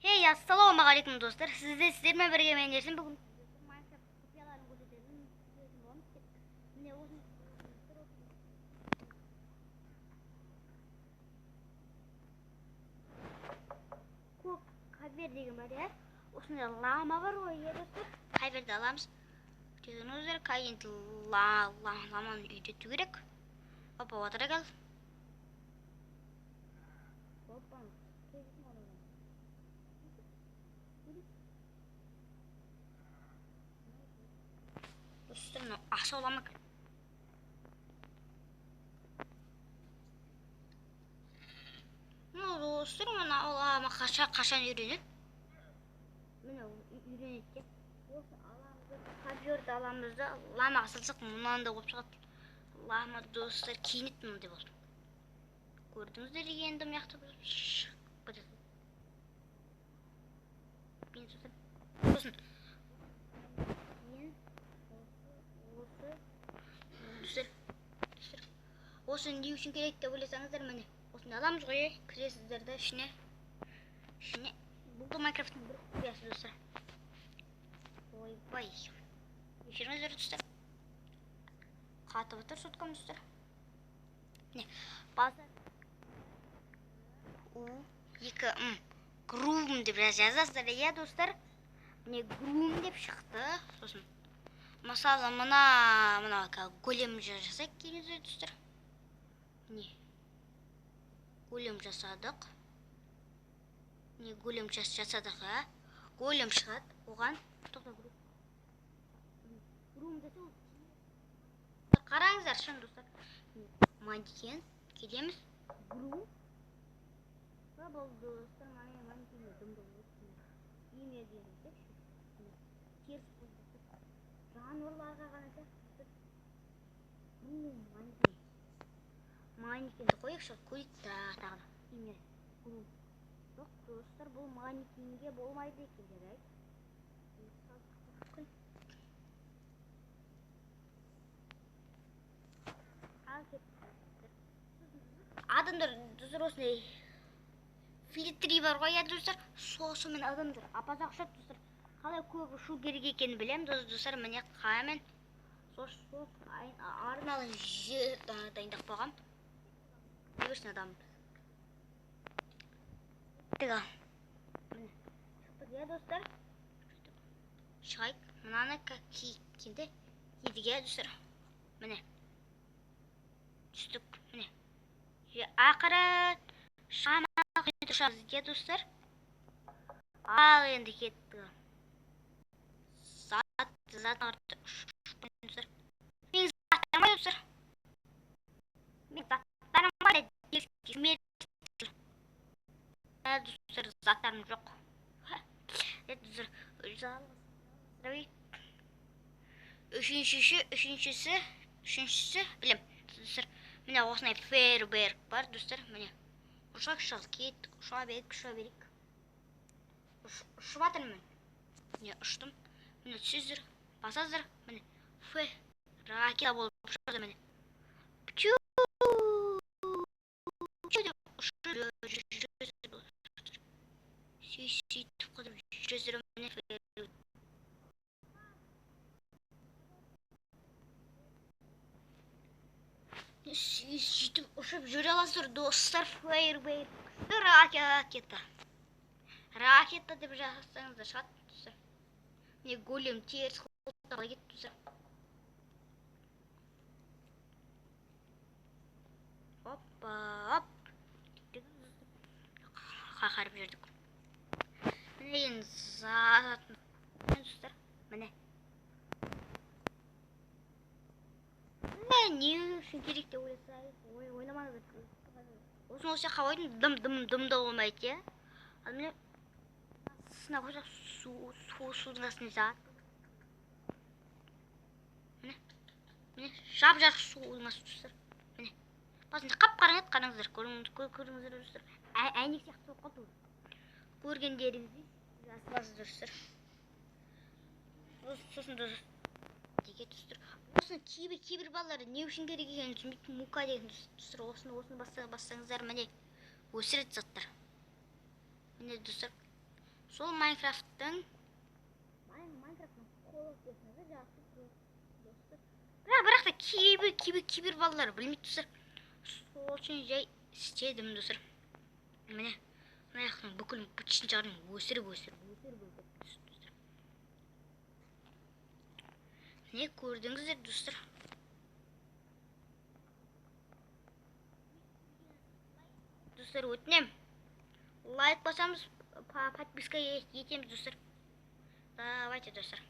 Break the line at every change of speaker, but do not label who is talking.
Hey, assalomu do'stlar. Sizlarмен birga men Yashin. Bugun Minecraft kopyalarini ko'rsataman. Mine o'zim ko'p xabar degan bor ya. O'shunda lama bor o yerda. Xabarda olamiz. Tezonuzlar kayin lamani uyda kerak. Hoppa o'tira qol. Hoppa. Dostlarım, aşağı olamak. Ne oldu dostlarım? Bana Allah'ıma kaşan yürünün. Mine yürünüp de. Olsun alamızda, kabyorda alamızda. Lama asılsak bundan da koyup çıkarttım. Allah'ıma dostlar kiyinitmem de oldu. Gördünüzler yendim yaktı. Ben dostlarım. Olsun. Olsun diye için gerek de bilirseniz mene. Olsun alamız koyu kırıyorsuzlar şine. Bu Minecraft'ın bir kıyası dostlar. Vay. Yaşırınız öyle dostlar. Katı batır sotkam dostlar. Ne? Bazı yıkı groom diye biraz yazarlar ya dostlar. Ne groom diye çıktı. Olsun. Mesela mana golem jasak kendinize dostlar. Ne? Golem jasadık. Ne golem jasadık ha? Golem шығат. Оған тоқта грум десе ол. Қараңыздар шын достар. Манекен келеміз. Грум. Ба бұл достар мана манекенге дымды өтсін. Еме дегенде теріс болды. Жануарларға қараса манекенді қойықшы көрейік тағы. Еме грум. Жоқ достар, бұл манекенге болмайды екен жарайды. Адамдар достар осындай фильтри бар ғой ya достар. Сосын адамдар апазақ ұшады достар. Қалай көп ұшу керек екенін білемін достар. Міне қаймен сосын арналы жер дайындап қойғам. Небесін адам. Тыға. Ya dostlar. Şayk mınana kiydi. Kiydiге dostlar. Mine. Düştük. Mine. Ақыры шамақ düşeriz ya dostlar. Al endi ketdi. Zat artık dostlar. Ben zatlarım var dostlar. Ben zatlarım var ya. Dostlar zatlarım yok. Üçüncüsü bilem dostlar. Mine osnay fairberg var dostlar. Mine uşak şalket, uşağa berik. Uşuvatırım ben. Mine uçtum. Mine süzdür, basazdır. Mine fe raketa bolup uçurdu mine. Pçuu. Süйтіп қыдырып жүрмін. Süйтіп ұшып жүре аласыздар достар. Фейербейк ракета деп жазсаңыздар шығады достар. Не голем теріс қолтаға кетті достар. Опа. Қақарып жүрдік. Міне затын достар. Міне. Не үшін керек деп ойламаңыздар. Осыны осы жаққа қойдым дымда болмайды я. Ал міне сына қойсақ судың астына зат. Міне жап-жарық судың астына достар. Міне басында қап-қараңыз қараңыздар. Көріңіздер достар. Әйнек сияқты болып қалды. Көргендеріңізді жазыласыз достар. Сосын достар. Осыны кейбір балалары не үшін керек екенін түсінбейтін мука деген достар. Осыны бассаңыздар міне өсіреді заттар. Міне достар. Сол Майнкрафттың қолы жақсы достар. Бірақ та кейбір балалар білмейді достар. Сол үшін жай істедім достар. Міне мына жақтың бүкіл бытышын шығардым, өсіріп достар. Не көрдіңіздер достар? Достар, өтінем, лайк басамыз, подписка етеміз достар. Давайте достар.